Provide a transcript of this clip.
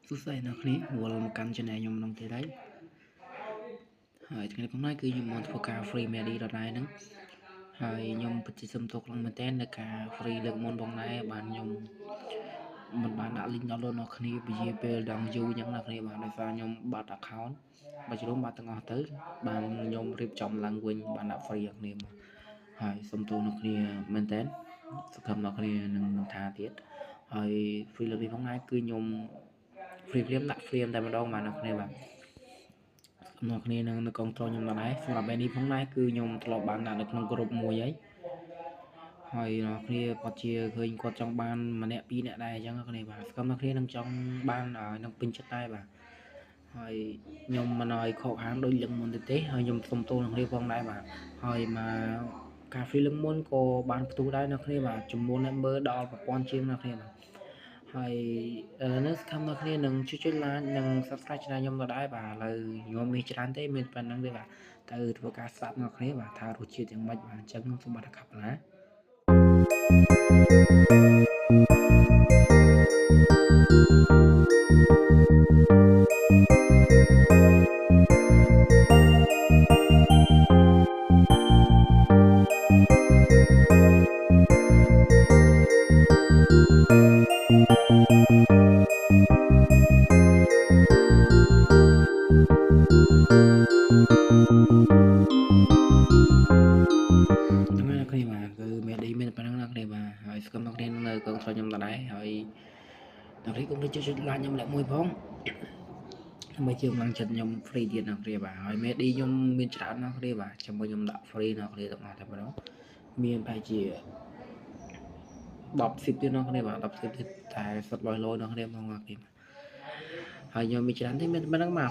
สุดใส่นะคนี้วัลกันจะไหนยมน้องเตได้หายថ្ងៃផងនេះគឺខ្ញុំមកធ្វើការ free media ដដែលហ្នឹងហើយខ្ញុំពិតជាសំទោសខ្លាំងមែនទែននៅការ free លើកមុនផងដែរបានខ្ញុំមិនបានដាក់ link download ដល់គ្នាពជាពេលដល់យូរអញ្ចឹងណាគ្នាបាទដោយសារខ្ញុំបាត់ account បើជ្រុំបាត់ទាំងអស់ទៅបានខ្ញុំរៀបចំឡើងវិញបានដាក់ free ដល់គ្នាមកហើយសំទោសដល់គ្នាមែនទែនសង្ឃឹមដល់គ្នានឹងថាទៀតហើយ free លើកនេះផងដែរគឺខ្ញុំ free ដាក់ free តែម្ដងបាទអ្នកគ្នាបាទអ្នកគ្នានឹងនៅកងត្រខ្ញុំដែរសម្រាប់បែបនេះផងដែរគឺខ្ញុំធ្លាប់បានដាក់នៅក្នុង group មួយហើយអ្នកគ្នាគាត់ជាឃើញគាត់ចង់បានម្នាក់ពីរនាក់ដែរអញ្ចឹងអ្នកគ្នាបាទស្គមអ្នកគ្នានឹងចង់បាននឹងពេញចិត្តដែរបាទហើយខ្ញុំមិនឲ្យខកខានដូចលឹងមុនទេហើយខ្ញុំសុំទោសអ្នកគ្នាផងដែរបាទហើយមកការ free លឹងមុនក៏បានផ្ទុះដែរអ្នកគ្នាបាទចំនួនអ្នកមើលដល់1000ជាងអ្នកគ្នាបាទហើយនៅសកម្មអ្នកគ្នានឹងជួយ like និង subscribe channel ខ្ញុំក៏ដែរបាទឥឡូវខ្ញុំមានច្រើនទេមានប៉ុណ្្នឹងទេបាទទៅធ្វើការស្ដាប់អ្នកគ្នាបាទថារសជាតិយ៉ាងម៉េចបាទអញ្ចឹងខ្ញុំសូមបាត់កាប់ណាហើយស្គមអ្នកគ្នានៅកងស្រោចខ្ញុំដែរហើយអ្នកគ្នាកុំភ្លេចចុច like ខ្ញុំម្នាក់មួយផងដើម្បីជាកម្លាំងចិត្តខ្ញុំ free ទៀតអ្នកគ្នាបាទហើយមេឌីខ្ញុំមានច្រើនអ្នកគ្នាបាទជាមួយខ្ញុំដាក់ free អ្នកគ្នាទាំងអស់តែម្ដងមានប្រហែលជា10 10ទៀតអ្នកគ្នាបាទ10 10ទៀតតែសុទ្ធលយលយអ្នកគ្នាមកអ្នកគ្នាហើយខ្ញុំមានច្រើនទេមានប៉ុណ្្នឹងបាទ